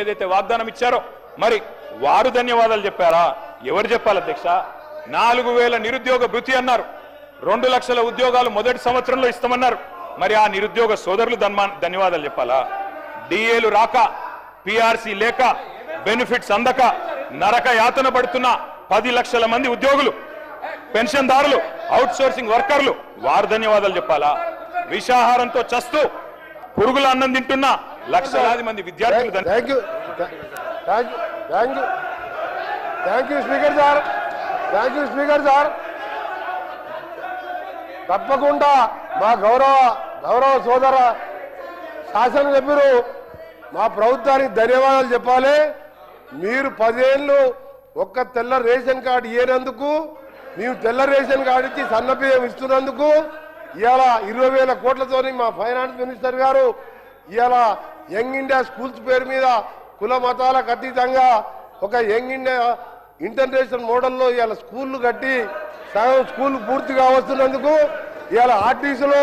ఏదైతే వాగ్దానం ఇచ్చారో మరి వారు ధన్యవాదాలు చెప్పారా? ఎవరు చెప్పాలి అధ్యక్ష? 4000 నిరుద్యోగ భృతి అన్నారు, 2 లక్షల ఉద్యోగాలు మొదటి సంవత్సరంలో ఇస్తామన్నారు. మరి ఆ నిరుద్యోగ సోదరులు ధన్యవాదాలు చెప్పాలా? డిఏలు రాక, పిఆర్సీ లేక, బెనిఫిట్స్ అందక నరక యాతన పడుతున్న 10 లక్షల మంది ఉద్యోగులు, పెన్షన్దారులు, అవుట్ సోర్సింగ్ వర్కర్లు వారు ధన్యవాదాలు చెప్పాలా? విషాహారంతో చస్తూ పురుగుల అన్నం తింటున్న లక్షలాది మంది విద్యార్థులు స్పీకర్ సార్ తప్పకుండా మా గౌరవ సోదర శాసనసభ్యులు మా ప్రభుత్వానికి ధన్యవాదాలు చెప్పాలి. మీరు 10 ఏళ్ళు ఒక్క తెల్ల రేషన్ కార్డు ఇయ్యేందుకు, మేము తెల్ల రేషన్ కార్డు ఇచ్చి సన్నబియ్యం ఇస్తున్నందుకు ఇవాళ 20,000 కోట్లతోని మా ఫైనాన్స్ మినిస్టర్ గారు ఇవాళ యంగ్ ఇండియా స్కూల్స్ పేరు మీద కుల మతాలకు అతీతంగా ఒక యంగ్ ఇండియా ఇంటర్నేషనల్ మోడల్లో ఇవాళ స్కూళ్ళు కట్టి సగం స్కూల్ పూర్తిగా వస్తున్నందుకు ఇవాళ ఆర్టీసీలో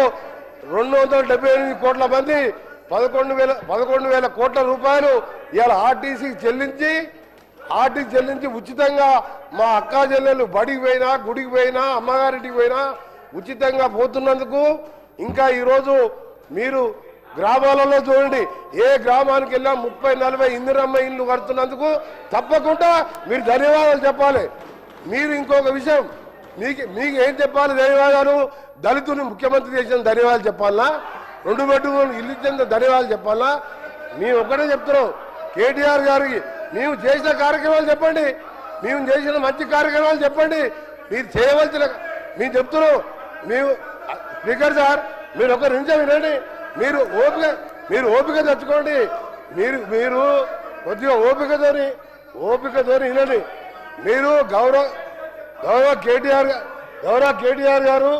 278 కోట్ల మంది 11,000 కోట్ల రూపాయలు ఇవాళ ఆర్టీసీకి చెల్లించి ఉచితంగా మా అక్కా చెల్లెలు బడికి పోయినా, గుడికి పోయినా, అమ్మగారింటికి పోయినా ఉచితంగా పోతున్నందుకు, ఇంకా ఈరోజు మీరు గ్రామాలలో చూడండి, ఏ గ్రామానికి వెళ్ళా 30-40 ఇందిరమ్మ ఇల్లు కడుతున్నందుకు తప్పకుండా మీరు ధన్యవాదాలు చెప్పాలి. మీరు ఇంకొక విషయం, మీకు ఏం చెప్పాలి ధన్యవాదాలు? దళితుని ముఖ్యమంత్రి చేసిన ధన్యవాదాలు చెప్పాలా? 2 బెడ్రూమ్ ఇల్లు ఇచ్చిన ధన్యవాదాలు చెప్పాలా? మేము ఒక్కటే చెప్తున్నాం, కేటీఆర్ గారికి మేము చేసిన కార్యక్రమాలు చెప్పండి, మేము చేసిన మంచి కార్యక్రమాలు చెప్పండి. మీరు చేయవలసిన మేము చెప్తున్నాం. మేము స్పీకర్ సార్ మీరు ఒక నిమిషం వినండి, మీరు ఓపిక తెచ్చుకోండి, మీరు కొద్దిగా ఓపికతోని వినండి. మీరు గౌరవ కేటీఆర్ గారు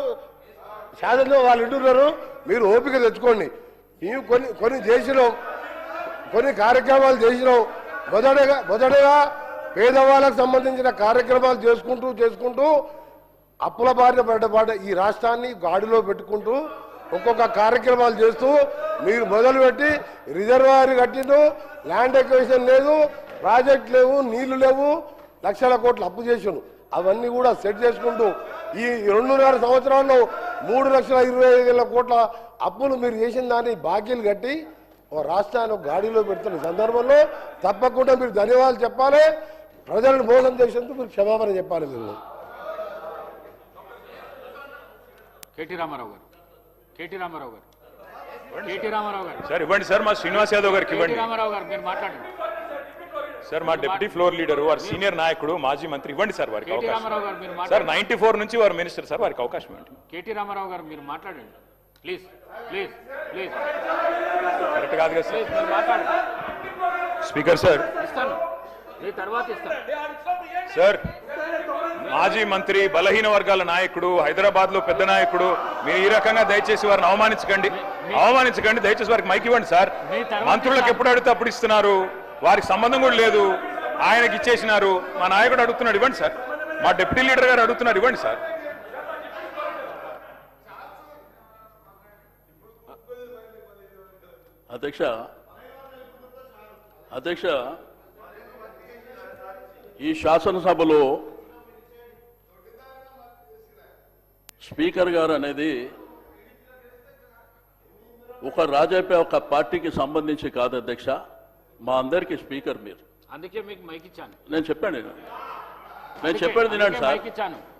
శాసనలో వాళ్ళు ఇంటున్నారు, మీరు ఓపిక తెచ్చుకోండి. మేము కొన్ని చేసినాం, కొన్ని కార్యక్రమాలు చేసినాం. మొదటగా పేదవాళ్ళకు సంబంధించిన కార్యక్రమాలు చేసుకుంటూ అప్పుల బారిన పడ్డ ఈ రాష్ట్రాన్ని గాడిలో పెట్టుకుంటూ ఒక్కొక్క కార్యక్రమాలు చేస్తూ మీరు మొదలుపెట్టి రిజర్వాయర్ కట్టిండు, ల్యాండ్ ఎక్విజిషన్ లేదు, ప్రాజెక్ట్ లేవు, నీళ్లు లేవు, లక్షల కోట్లు అప్పు చేసాను. అవన్నీ కూడా సెట్ చేసుకుంటూ ఈ 2.5 సంవత్సరాల్లో 3,25,000 కోట్ల అప్పులు మీరు చేసిన దాన్ని బాకీలు కట్టి ఓ రాష్ట్రాన్ని గాడిలో పెడుతున్న సందర్భంలో తప్పకుండా మీరు ధన్యవాదాలు చెప్పాలి. ప్రజలను మోసం చేసేందుకు మీరు క్షమాపణ చెప్పాలి. మీరు కేటీ రామారావు గారు సార్ ఇవ్వండి సార్, మా శ్రీనివాస్ యాదవ్ గారికి ఇవ్వండి. రామారావు గారు మీరు మాట్లాడండి సార్, మా డిప్యూటీ ఫ్లోర్ లీడర్, వారు సీనియర్ నాయకుడు, మాజీ మంత్రి, ఇవ్వండి సార్ వారికి అవకాశం. సార్ 94 నుంచి వారు మినిస్టర్ సార్, వారికి అవకాశం ఇవ్వండి. కేటీ రామారావు గారు మీరు మాట్లాడండి ప్లీజ్. కరెక్ట్ కాదు కదా సార్? మీరు మాట్లాడండి. స్పీకర్ సార్ ఇస్తాను, మీ తర్వాత ఇస్తాను సార్. మాజీ మంత్రి, బలహీన వర్గాల నాయకుడు, హైదరాబాద్ లో పెద్ద నాయకుడు, మీరు ఈ రకంగా దయచేసి వారిని అవమానించకండి. దయచేసి వారికి మైక్ ఇవ్వండి సార్. మంత్రులకు ఎప్పుడు అడిగితే అప్పుడు ఇస్తున్నారు, వారికి సంబంధం కూడా లేదు, ఆయనకి ఇచ్చేసినారు. మా నాయకుడు అడుగుతున్నాడు, ఇవ్వండి సార్. మా డిప్యూటీ లీడర్ గారు అడుగుతున్నారు, ఇవ్వండి సార్. అధ్యక్ష ఈ శాసనసభలో స్పీకర్ గారు అనేది ఒక పార్టీకి సంబంధించి కాదు అధ్యక్ష, మా అందరికీ స్పీకర్ మీరు. అందుకే మీకు మైక్ ఇచ్చాను. నేను చెప్పాను తినండి సార్,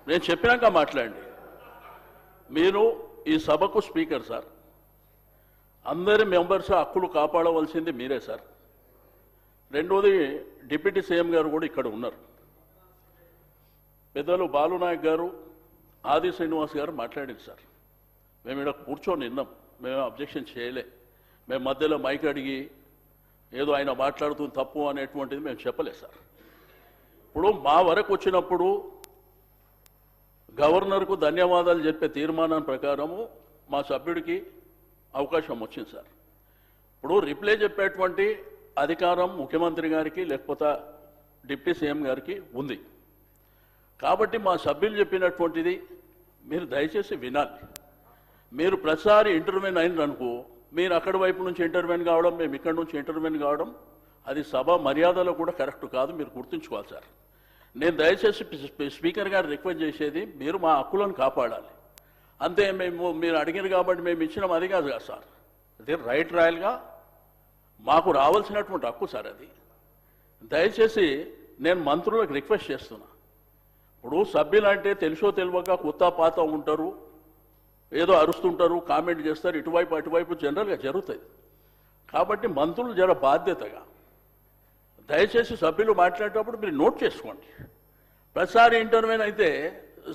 నేను చెప్పినాక మాట్లాడండి. మీరు ఈ సభకు స్పీకర్ సార్, అందరి మెంబర్స్ హక్కులు కాపాడవలసింది మీరే సార్. రెండోది, డిప్యూటీ సీఎం గారు కూడా ఇక్కడ ఉన్నారు. పెద్దలు బాలునాయక్ గారు, ఆది శ్రీనివాస్ గారు మాట్లాడింది సార్. మేము ఇక్కడ కూర్చొని విన్నాం, మేము అబ్జెక్షన్ చేయలే. మేము మధ్యలో మైక్ అడిగి ఏదో ఆయన మాట్లాడుతుంది తప్పు అనేటువంటిది మేము చెప్పలేదు సార్. ఇప్పుడు మా వరకు వచ్చినప్పుడు గవర్నర్కు ధన్యవాదాలు చెప్పే తీర్మానం ప్రకారము మా సభ్యుడికి అవకాశం వచ్చింది సార్. ఇప్పుడు రిప్లై చెప్పేటువంటి అధికారం ముఖ్యమంత్రి గారికి లేకపోతే డిప్యూటీ సీఎం గారికి ఉంది. కాబట్టి మా సభ్యులు చెప్పినటువంటిది మీరు దయచేసి వినాలి. మీరు ప్రతిసారి ఇంటర్వ్యూన్ అయినరనుకో, మీరు అక్కడి వైపు నుంచి ఇంటర్వ్యూన్ కావడం, మేము ఇక్కడి నుంచి ఇంటర్వ్యూన్ కావడం అది సభ మర్యాదలో కూడా కరెక్ట్ కాదు, మీరు గుర్తుంచుకోవాలి సార్. నేను దయచేసి స్పీకర్ గారు రిక్వెస్ట్ చేసేది, మీరు మా హక్కులను కాపాడాలి అంతే. మీరు అడిగారు కాబట్టి మేము ఇచ్చినాం అది కాదు కదా సార్. అదే రైట్ రాయల్గా మాకు రావాల్సినటువంటి హక్కు సార్ అది. దయచేసి నేను మంత్రులకు రిక్వెస్ట్ చేస్తున్నా. ఇప్పుడు సభ్యులు అంటే తెలుసో తెలియక కొత్త పాత ఉంటారు, ఏదో అరుస్తుంటారు, కామెంట్ చేస్తారు, ఇటువైపు అటువైపు జనరల్గా జరుగుతుంది. కాబట్టి మంత్రులు జర బాధ్యతగా దయచేసి సభ్యులు మాట్లాడేటప్పుడు మీరు నోట్ చేసుకోండి. ప్రతిసారి ఇంటర్వ్యూన్ అయితే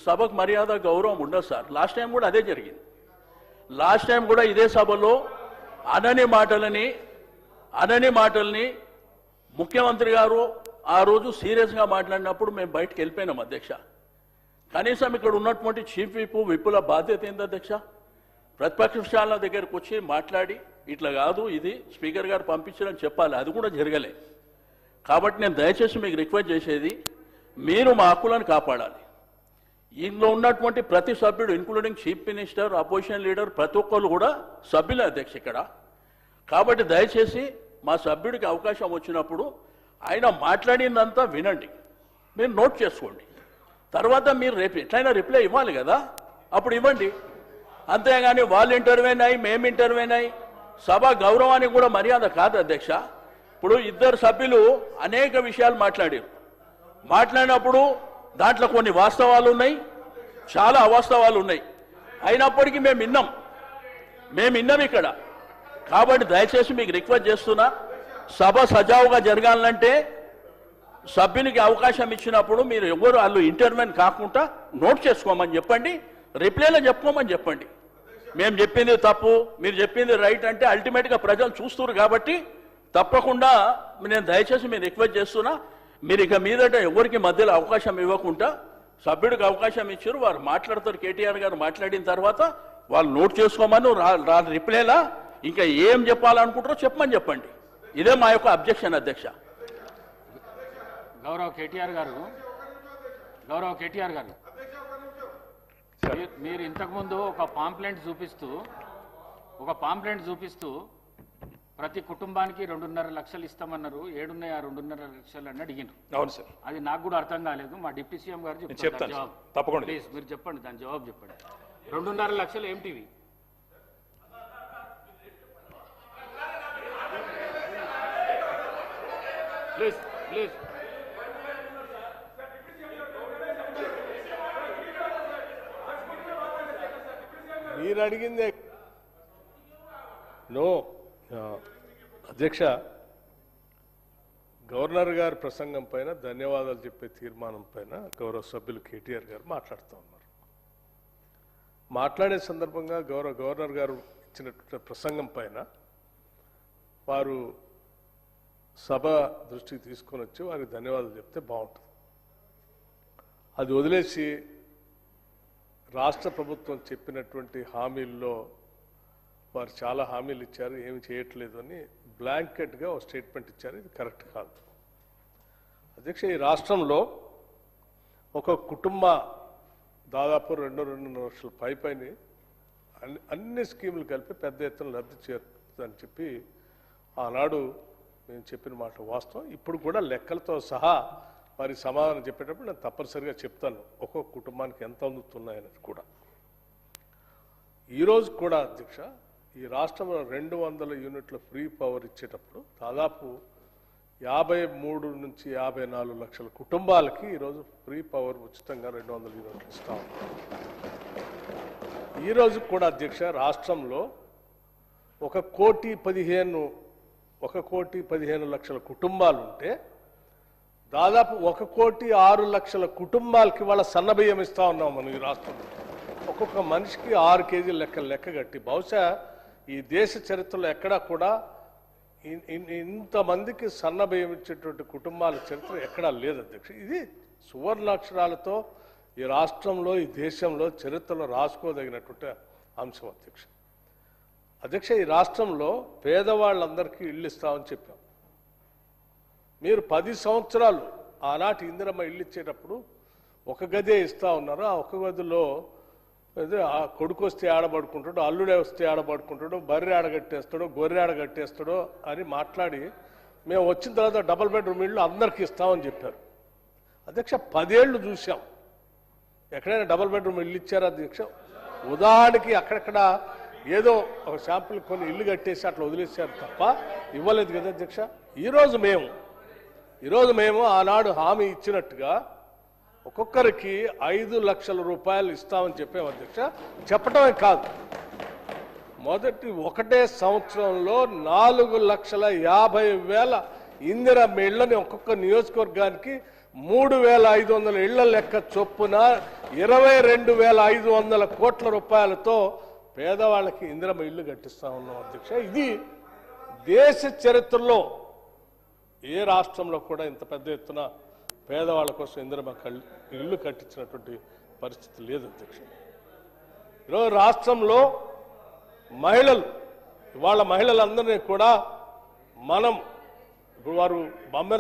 సభకు మర్యాద గౌరవం ఉండదు సార్. లాస్ట్ టైం కూడా అదే జరిగింది. లాస్ట్ టైం కూడా ఇదే సభలో అనని మాటల్ని ముఖ్యమంత్రి గారు ఆ రోజు సీరియస్గా మాట్లాడినప్పుడు మేము బయటకు వెళ్ళిపోయినాం అధ్యక్ష. కనీసం ఇక్కడ ఉన్నటువంటి చీఫ్ విప్పుల బాధ్యత ఏంది అధ్యక్ష? ప్రతిపక్షాల దగ్గరకు వచ్చి మాట్లాడి ఇట్లా కాదు, ఇది స్పీకర్ గారు పంపించారని చెప్పాలి. అది కూడా జరగలే. కాబట్టి నేను దయచేసి మీకు రిక్వెస్ట్ చేసేది, మీరు మా హక్కులను కాపాడాలి. ఇందులో ఉన్నటువంటి ప్రతి సభ్యుడు including chief minister, opposition leader, ప్రతి ఒక్కరు కూడా సభ్యులే అధ్యక్ష ఇక్కడ. కాబట్టి దయచేసి మా సభ్యుడికి అవకాశం వచ్చినప్పుడు ఆయన మాట్లాడిందంతా వినండి, మీరు నోట్ చేసుకోండి. తర్వాత మీరు రేపు ఎట్లయినా రిప్లై ఇవ్వాలి కదా, అప్పుడు ఇవ్వండి. అంతేగాని వాళ్ళు ఇంటర్వ్యూన్ అయ్యి మేము ఇంటర్వ్యూన్ అయ్యి సభ గౌరవానికి కూడా మర్యాద కాదు అధ్యక్ష. ఇప్పుడు ఇద్దరు సభ్యులు అనేక విషయాలు మాట్లాడినప్పుడు దాంట్లో కొన్ని వాస్తవాలు ఉన్నాయి, చాలా అవాస్తవాలు ఉన్నాయి. అయినప్పటికీ మేము విన్నాం ఇక్కడ. కాబట్టి దయచేసి మీకు రిక్వెస్ట్ చేస్తున్నా, సభ సజావుగా జరగాలంటే సభ్యునికి అవకాశం ఇచ్చినప్పుడు మీరు ఎవరు వాళ్ళు ఇంటర్వ్యూన్ కాకుండా నోట్ చేసుకోమని చెప్పండి, రిప్లైలో చెప్పుకోమని చెప్పండి. మేము చెప్పింది తప్పు, మీరు చెప్పింది రైట్ అంటే అల్టిమేట్గా ప్రజలు చూస్తున్నారు. కాబట్టి తప్పకుండా నేను దయచేసి మీరు రిక్వెస్ట్ చేస్తున్నా, మీరు ఇక మీదట ఎవరికి మధ్యలో అవకాశం ఇవ్వకుండా సభ్యుడికి అవకాశం ఇచ్చారు, వారు మాట్లాడతారు. కేటీఆర్ గారు మాట్లాడిన తర్వాత వాళ్ళు నోట్ చేసుకోమని రిప్లైలా ఇంకా ఏం చెప్పాలనుకుంటారో చెప్పమని చెప్పండి. ఇదే మా యొక్క అబ్జెక్షన్ అధ్యక్ష. గౌరవ కేటీఆర్ గారు మీరు ఇంతకుముందు ఒక పాంప్లెంట్ చూపిస్తూ ప్రతి కుటుంబానికి 2.5 లక్షలు ఇస్తామన్నారు. 2.5 లక్షలు అని అడిగినారు. అవును సార్. అది నాకు కూడా అర్థం కాలేదు. మా డిప్యూటీ సీఎం గారు చెప్తాను తప్పకుండా. ప్లీజ్ మీరు చెప్పండి, దాని జవాబు చెప్పండి. 2.5 లక్షలు ఏంటివి? ప్లీజ్ మీరు అడిగిందే. నో అధ్యక్ష, గవర్నర్ గారి ప్రసంగం పైన ధన్యవాదాలు చెప్పే తీర్మానం పైన గౌరవ సభ్యులు కేటీఆర్ గారు మాట్లాడుతూ ఉన్నారు. మాట్లాడే సందర్భంగా గవర్నర్ గారు ఇచ్చినటువంటి ప్రసంగం పైన వారు సభ దృష్టికి తీసుకొని వచ్చి వారికి ధన్యవాదాలు చెప్తే బాగుంటుంది. అది వదిలేసి రాష్ట్ర ప్రభుత్వం చెప్పినటువంటి హామీల్లో వారు చాలా హామీలు ఇచ్చారు, ఏమి చేయట్లేదు అని బ్లాంకెట్గా ఒక స్టేట్మెంట్ ఇచ్చారు. ఇది కరెక్ట్ కాదు అధ్యక్ష. ఈ రాష్ట్రంలో ఒక కుటుంబ దాదాపు 2.5 లక్షల పైన అన్ని స్కీములు కలిపి పెద్ద ఎత్తున లబ్ధి చేరుతుందని చెప్పి ఆనాడు నేను చెప్పిన మాట వాస్తవం. ఇప్పుడు కూడా లెక్కలతో సహా వారికి సమాధానం చెప్పేటప్పుడు నేను తప్పనిసరిగా చెప్తాను ఒక్కొక్క కుటుంబానికి ఎంత అందుతున్నాయనేది కూడా. ఈరోజు కూడా అధ్యక్ష, ఈ రాష్ట్రంలో 200 యూనిట్ల ఫ్రీ పవర్ ఇచ్చేటప్పుడు దాదాపు 53 నుంచి 54 లక్షల కుటుంబాలకి ఈరోజు ఫ్రీ పవర్ ఉచితంగా 200 యూనిట్లు ఇస్తాం. ఈరోజు కూడా అధ్యక్ష, రాష్ట్రంలో 1,15 లక్షల కుటుంబాలు ఉంటే దాదాపు 1,06 లక్షల కుటుంబాలకి వాళ్ళ సన్నబియ్యం ఇస్తా ఉన్నాం మనం ఈ రాష్ట్రంలో. ఒక్కొక్క మనిషికి 6 కేజీల లెక్క కట్టి బహుశా ఈ దేశ చరిత్రలో ఎక్కడా కూడా ఇంతమందికి సన్నబియ్యం ఇచ్చేటువంటి కుటుంబాల చరిత్ర ఎక్కడా లేదు అధ్యక్ష. ఇది సువర్ణాక్షరాలతో ఈ రాష్ట్రంలో ఈ దేశంలో చరిత్రలో రాసుకోదగినటువంటి అంశం అధ్యక్ష. ఈ రాష్ట్రంలో పేదవాళ్ళందరికీ ఇళ్ళు ఇస్తామని చెప్పాం. మీరు 10 సంవత్సరాలు ఆనాటి ఇందిరమ్మ ఇళ్ళు ఇచ్చేటప్పుడు ఒక గదే ఇస్తా ఉన్నారు. ఆ ఒక గదిలో ఆ కొడుకు వస్తే ఆడబడుకుంటాడు, అల్లుడే వస్తే ఆడబడుకుంటాడు, బర్రె ఆడగట్టేస్తాడో గొర్రె ఆడగట్టేస్తాడో అని మాట్లాడి మేము వచ్చిన తర్వాత డబుల్ బెడ్రూమ్ ఇళ్ళు అందరికీ ఇస్తామని చెప్పారు. అధ్యక్ష 10 ఏళ్ళు చూసాం, ఎక్కడైనా డబుల్ బెడ్రూమ్ ఇల్లు ఇచ్చారా అధ్యక్ష? ఉదాహరణకి అక్కడక్కడ ఏదో ఒక శాంపుల్ కొన్ని ఇల్లు కట్టేసి అట్లా వదిలేశారు తప్ప ఇవ్వలేదు కదా అధ్యక్ష. ఈరోజు మేము ఆనాడు హామీ ఇచ్చినట్టుగా ఒక్కొక్కరికి 5 లక్షల రూపాయలు ఇస్తామని చెప్పాము అధ్యక్ష. చెప్పటమే కాదు, మొదటి ఒకటే సంవత్సరంలో 4,50,000 ఇందిరమ్మ ఇళ్లని ఒక్కొక్క నియోజకవర్గానికి 3,500 ఇళ్ల లెక్క చొప్పున 22,500 కోట్ల రూపాయలతో పేదవాళ్ళకి ఇందిరమ్మ ఇళ్లు కట్టిస్తా ఉన్నాం అధ్యక్ష. ఇది దేశ చరిత్రలో ఏ రాష్ట్రంలో కూడా ఇంత పెద్ద ఎత్తున పేదవాళ్ళ కోసం ఇందిరమ్మ ఇల్లు కట్టించినటువంటి పరిస్థితి లేదు అధ్యక్ష. ఈరోజు రాష్ట్రంలో ఇవాళ మహిళలందరినీ కూడా మనం ఇప్పుడు వారు బొమ్మెర